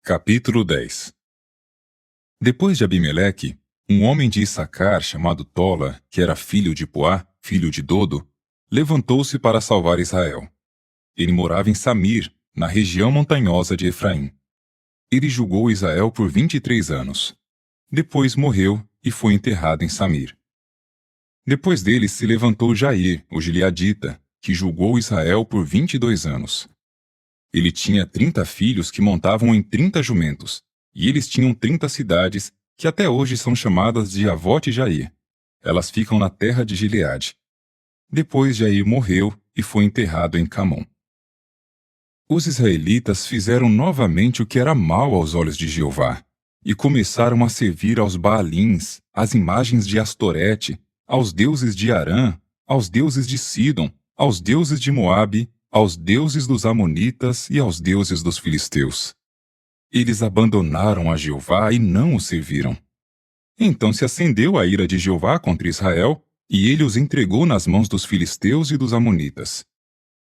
Capítulo 10. Depois de Abimeleque, um homem de Issacar chamado Tola, que era filho de Puá, filho de Dodo, levantou-se para salvar Israel. Ele morava em Samir, na região montanhosa de Efraim. Ele julgou Israel por 23 anos. Depois morreu e foi enterrado em Samir. Depois dele se levantou Jair, o gileadita, que julgou Israel por 22 anos. Ele tinha 30 filhos que montavam em 30 jumentos, e eles tinham 30 cidades, que até hoje são chamadas de Avote Jair. Elas ficam na terra de Gileade. Depois Jair morreu e foi enterrado em Camom. Os israelitas fizeram novamente o que era mal aos olhos de Jeová, e começaram a servir aos Baalins, às imagens de Astorete, aos deuses de Arã, aos deuses de Sidom, aos deuses de Moabe, aos deuses dos Amonitas e aos deuses dos filisteus. Eles abandonaram a Jeová e não o serviram. Então se acendeu a ira de Jeová contra Israel, e ele os entregou nas mãos dos filisteus e dos amonitas.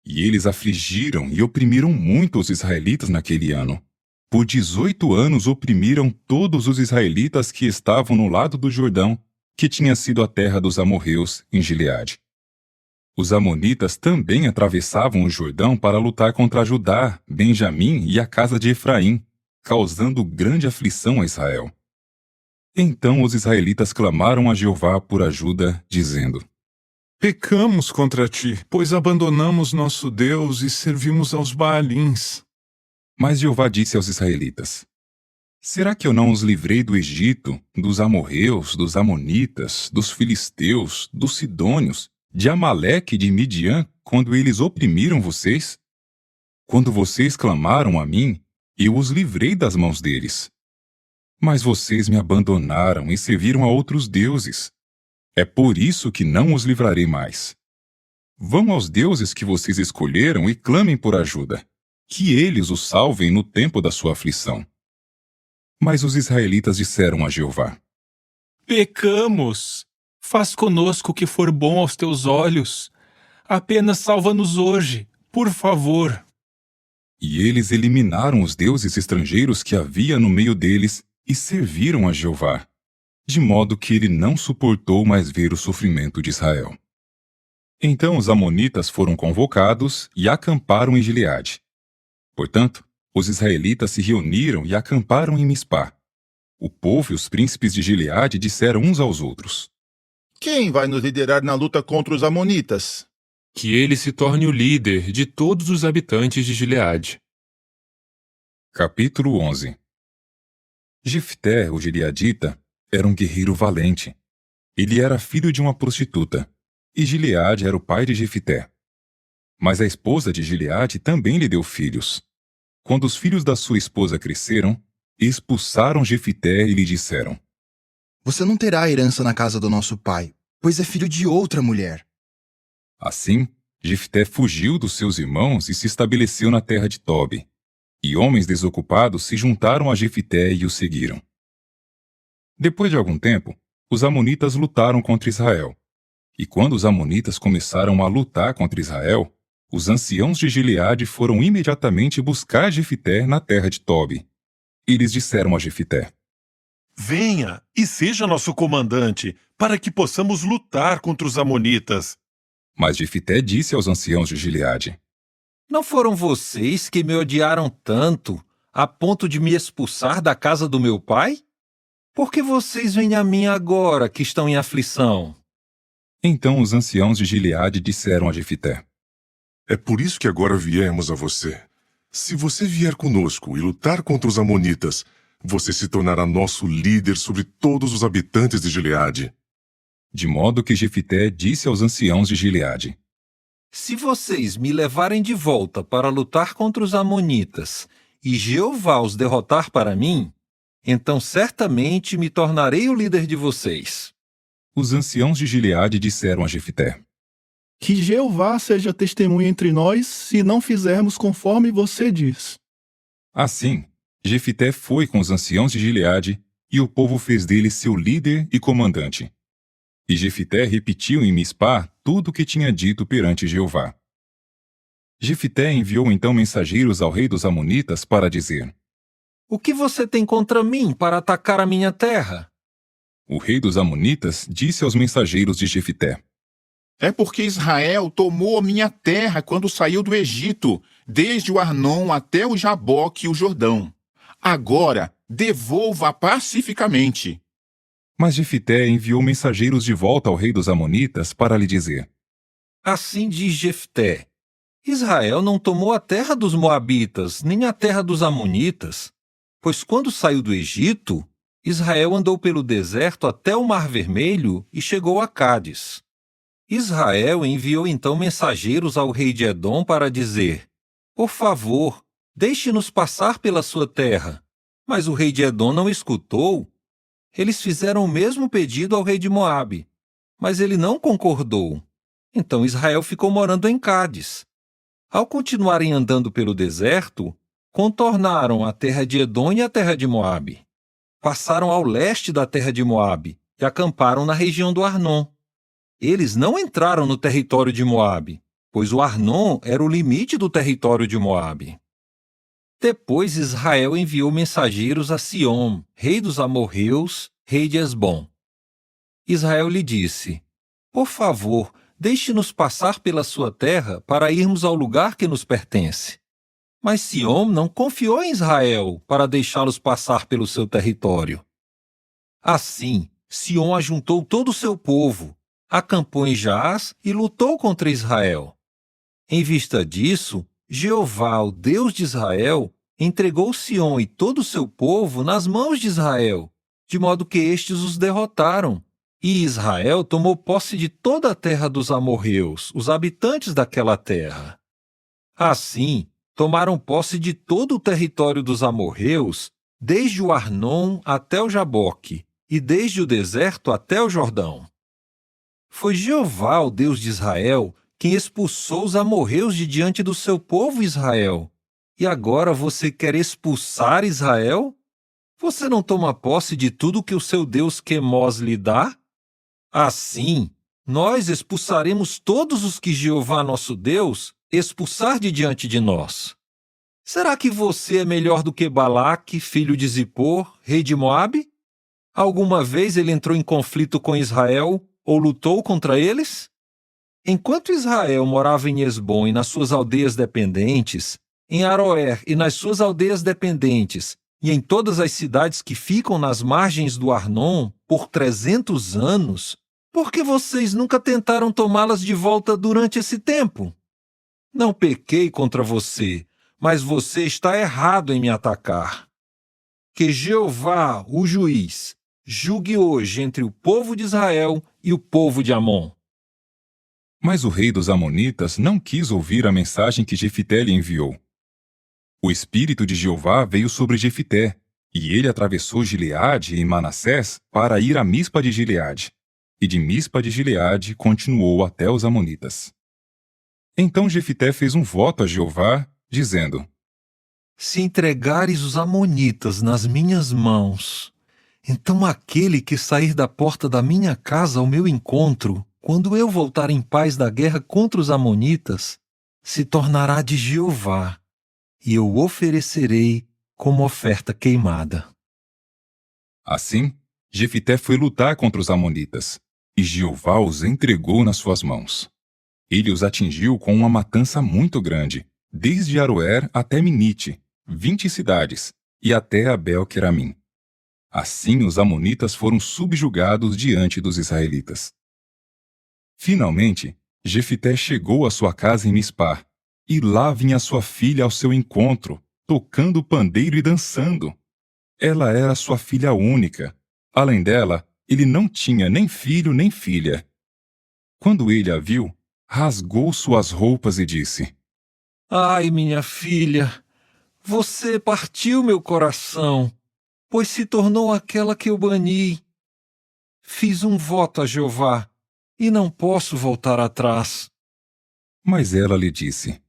E eles afligiram e oprimiram muito os israelitas naquele ano. Por 18 anos oprimiram todos os israelitas que estavam no lado do Jordão, que tinha sido a terra dos amorreus em Gileade. Os amonitas também atravessavam o Jordão para lutar contra Judá, Benjamim e a casa de Efraim, causando grande aflição a Israel. Então os israelitas clamaram a Jeová por ajuda, dizendo: Pecamos contra ti, pois abandonamos nosso Deus e servimos aos Baalins. Mas Jeová disse aos israelitas: Será que eu não os livrei do Egito, dos amorreus, dos amonitas, dos filisteus, dos sidônios, de Amaleque e de Midian, quando eles oprimiram vocês? Quando vocês clamaram a mim, eu os livrei das mãos deles. Mas vocês me abandonaram e serviram a outros deuses. É por isso que não os livrarei mais. Vão aos deuses que vocês escolheram e clamem por ajuda, que eles os salvem no tempo da sua aflição. Mas os israelitas disseram a Jeová: Pecamos! Faz conosco o que for bom aos teus olhos. Apenas salva-nos hoje, por favor. E eles eliminaram os deuses estrangeiros que havia no meio deles e serviram a Jeová, de modo que ele não suportou mais ver o sofrimento de Israel. Então os amonitas foram convocados e acamparam em Gileade. Portanto, os israelitas se reuniram e acamparam em Mispá. O povo e os príncipes de Gileade disseram uns aos outros: Quem vai nos liderar na luta contra os amonitas? Que ele se torne o líder de todos os habitantes de Gileade. Capítulo 11. Jefté, o gileadita, era um guerreiro valente. Ele era filho de uma prostituta, e Gileade era o pai de Jefté. Mas a esposa de Gileade também lhe deu filhos. Quando os filhos da sua esposa cresceram, expulsaram Jefté e lhe disseram: Você não terá herança na casa do nosso pai, pois é filho de outra mulher. Assim, Jefté fugiu dos seus irmãos e se estabeleceu na terra de Tobi. E homens desocupados se juntaram a Jefté e o seguiram. Depois de algum tempo, os amonitas lutaram contra Israel. E quando os amonitas começaram a lutar contra Israel, os anciãos de Gileade foram imediatamente buscar Jefté na terra de Tobi. Eles disseram a Jefté: Venha e seja nosso comandante, para que possamos lutar contra os amonitas. Mas Jefté disse aos anciãos de Gileade: Não foram vocês que me odiaram tanto, a ponto de me expulsar da casa do meu pai? Por que vocês vêm a mim agora, que estão em aflição? Então os anciãos de Gileade disseram a Jefté: É por isso que agora viemos a você. Se você vier conosco e lutar contra os amonitas, você se tornará nosso líder sobre todos os habitantes de Gileade. De modo que Jefté disse aos anciãos de Gileade: Se vocês me levarem de volta para lutar contra os amonitas e Jeová os derrotar para mim, então certamente me tornarei o líder de vocês. Os anciãos de Gileade disseram a Jefté: Que Jeová seja testemunha entre nós se não fizermos conforme você diz. Assim, Jefté foi com os anciãos de Gileade, e o povo fez dele seu líder e comandante. E Jefté repetiu em Mispá tudo o que tinha dito perante Jeová. Jefté enviou então mensageiros ao rei dos amonitas para dizer: O que você tem contra mim para atacar a minha terra? O rei dos Amonitas disse aos mensageiros de Jefité: É porque Israel tomou a minha terra quando saiu do Egito, desde o Arnon até o Jaboque e o Jordão. Agora, devolva pacificamente. Mas Jefité enviou mensageiros de volta ao rei dos Amonitas para lhe dizer: Assim diz Jefté: Israel não tomou a terra dos Moabitas, nem a terra dos Amonitas, pois quando saiu do Egito, Israel andou pelo deserto até o Mar Vermelho e chegou a Cádiz. Israel enviou então mensageiros ao rei de Edom para dizer: Por favor, deixe-nos passar pela sua terra. Mas o rei de Edom não escutou. Eles fizeram o mesmo pedido ao rei de Moabe, mas ele não concordou. Então Israel ficou morando em Cádiz. Ao continuarem andando pelo deserto, contornaram a terra de Edom e a terra de Moabe. Passaram ao leste da terra de Moabe e acamparam na região do Arnon. Eles não entraram no território de Moabe, pois o Arnon era o limite do território de Moabe. Depois Israel enviou mensageiros a Sion, rei dos amorreus, rei de Hesbom. Israel lhe disse: Por favor, deixe-nos passar pela sua terra para irmos ao lugar que nos pertence. Mas Sion não confiou em Israel para deixá-los passar pelo seu território. Assim, Sion ajuntou todo o seu povo, acampou em Jaaz e lutou contra Israel. Em vista disso, Jeová, o Deus de Israel, entregou Sion e todo o seu povo nas mãos de Israel, de modo que estes os derrotaram. E Israel tomou posse de toda a terra dos amorreus, os habitantes daquela terra. Assim, tomaram posse de todo o território dos amorreus, desde o Arnon até o Jaboque, e desde o deserto até o Jordão. Foi Jeová, o Deus de Israel, quem expulsou os amorreus de diante do seu povo Israel. E agora você quer expulsar Israel? Você não toma posse de tudo que o seu Deus Quemós lhe dá? Assim, nós expulsaremos todos os que Jeová, nosso Deus, expulsar de diante de nós. Será que você é melhor do que Balaque, filho de Zippor, rei de Moabe? Alguma vez ele entrou em conflito com Israel ou lutou contra eles? Enquanto Israel morava em Hesbom e nas suas aldeias dependentes, em Aroer e nas suas aldeias dependentes, e em todas as cidades que ficam nas margens do Arnon por 300 anos, por que vocês nunca tentaram tomá-las de volta durante esse tempo? Não pequei contra você, mas você está errado em me atacar. Que Jeová, o juiz, julgue hoje entre o povo de Israel e o povo de Amon. Mas o rei dos Amonitas não quis ouvir a mensagem que Jefité lhe enviou. O espírito de Jeová veio sobre Jefité, e ele atravessou Gileade e Manassés para ir a Mispa de Gileade, e de Mispa de Gileade continuou até os Amonitas. Então Jefité fez um voto a Jeová, dizendo: Se entregares os amonitas nas minhas mãos, então aquele que sair da porta da minha casa ao meu encontro, quando eu voltar em paz da guerra contra os amonitas, se tornará de Jeová, e eu o oferecerei como oferta queimada. Assim, Jefité foi lutar contra os Amonitas, e Jeová os entregou nas suas mãos. Ele os atingiu com uma matança muito grande, desde Aroer até Minite, 20 cidades, e até Abel-Queramim. Assim os Amonitas foram subjugados diante dos israelitas. Finalmente, Jefité chegou à sua casa em Mispá, e lá vinha sua filha ao seu encontro, tocando pandeiro e dançando. Ela era sua filha única. Além dela, ele não tinha nem filho nem filha. Quando ele a viu, rasgou suas roupas e disse: Ai, minha filha, você partiu meu coração, pois se tornou aquela que eu bani. Fiz um voto a Jeová, e não posso voltar atrás. Mas ela lhe disse: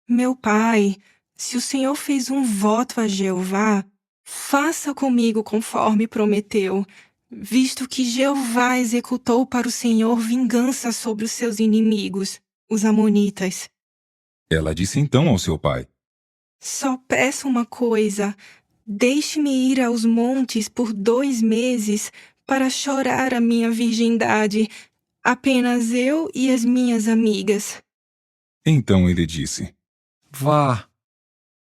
Meu pai, se o Senhor fez um voto a Jeová, faça comigo conforme prometeu, visto que Jeová executou para o Senhor vingança sobre os seus inimigos, os amonitas. Ela disse então ao seu pai: Só peço uma coisa, deixe-me ir aos montes por 2 meses para chorar a minha virgindade, apenas eu e as minhas amigas. Então ele disse: Vá.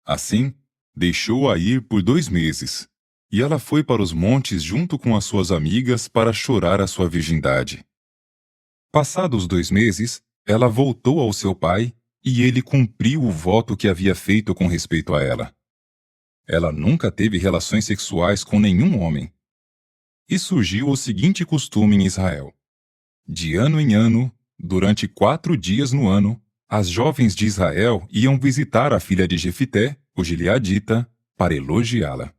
Assim, deixou-a ir por 2 meses, e ela foi para os montes junto com as suas amigas para chorar a sua virgindade. Passados 2 meses, ela voltou ao seu pai, e ele cumpriu o voto que havia feito com respeito a ela. Ela nunca teve relações sexuais com nenhum homem. E surgiu o seguinte costume em Israel. De ano em ano, durante 4 dias no ano, as jovens de Israel iam visitar a filha de Jefité, o gileadita, para elogiá-la.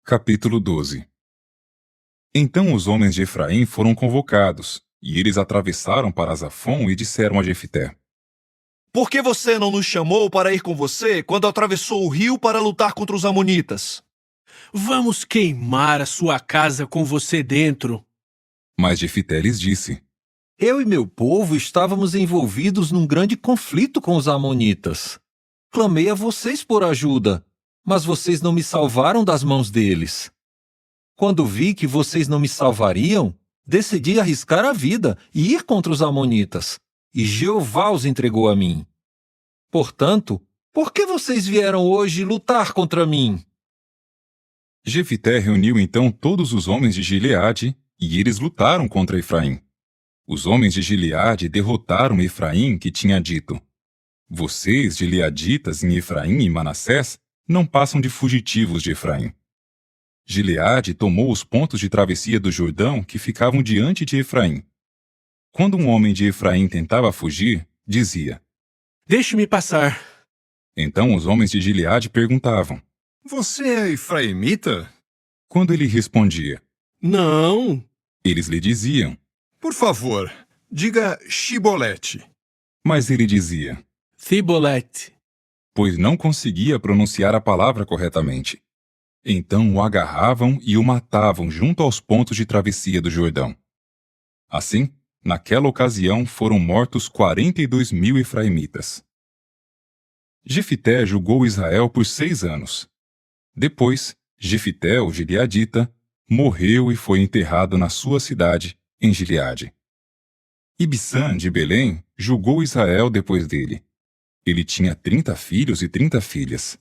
Capítulo 12. Então os homens de Efraim foram convocados, e eles atravessaram para Zafon e disseram a Jefité: Por que você não nos chamou para ir com você quando atravessou o rio para lutar contra os amonitas? Vamos queimar a sua casa com você dentro. Mas Jefité lhes disse: Eu e meu povo estávamos envolvidos num grande conflito com os amonitas. Clamei a vocês por ajuda, mas vocês não me salvaram das mãos deles. Quando vi que vocês não me salvariam, decidi arriscar a vida e ir contra os amonitas, e Jeová os entregou a mim. Portanto, por que vocês vieram hoje lutar contra mim? Jefité reuniu então todos os homens de Gileade, e eles lutaram contra Efraim. Os homens de Gileade derrotaram Efraim, que tinha dito: Vocês, gileaditas em Efraim e Manassés, não passam de fugitivos de Efraim. Gileade tomou os pontos de travessia do Jordão que ficavam diante de Efraim. Quando um homem de Efraim tentava fugir, dizia: Deixe-me passar. Então os homens de Gileade perguntavam: Você é efraimita? Quando ele respondia: Não. Eles lhe diziam: Por favor, diga Shibolete. Mas ele dizia: Cibolete. Pois não conseguia pronunciar a palavra corretamente. Então o agarravam e o matavam junto aos pontos de travessia do Jordão. Assim, naquela ocasião foram mortos 42.000 efraimitas. Jefité julgou Israel por 6 anos. Depois, Jefité, o gileadita, morreu e foi enterrado na sua cidade, em Gileade. Ibsã, de Belém, julgou Israel depois dele. Ele tinha 30 filhos e 30 filhas.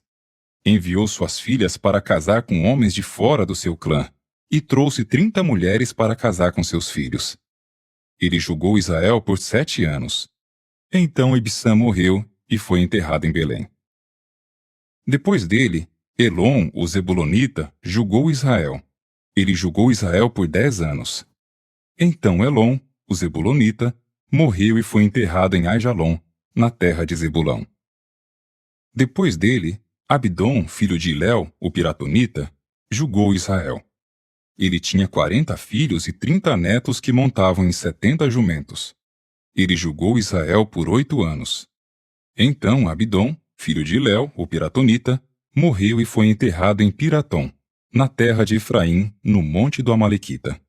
Enviou suas filhas para casar com homens de fora do seu clã, e trouxe 30 mulheres para casar com seus filhos. Ele julgou Israel por 7 anos. Então Ibsã morreu e foi enterrado em Belém. Depois dele, Elon, o Zebulonita, julgou Israel. Ele julgou Israel por 10 anos. Então Elon, o Zebulonita, morreu e foi enterrado em Aijalon, na terra de Zebulão. Depois dele, Abdom, filho de Iléu, o piratonita, julgou Israel. Ele tinha 40 filhos e 30 netos que montavam em 70 jumentos. Ele julgou Israel por 8 anos. Então Abdom, filho de Iléu, o piratonita, morreu e foi enterrado em Piratom, na terra de Efraim, no monte do Amalequita.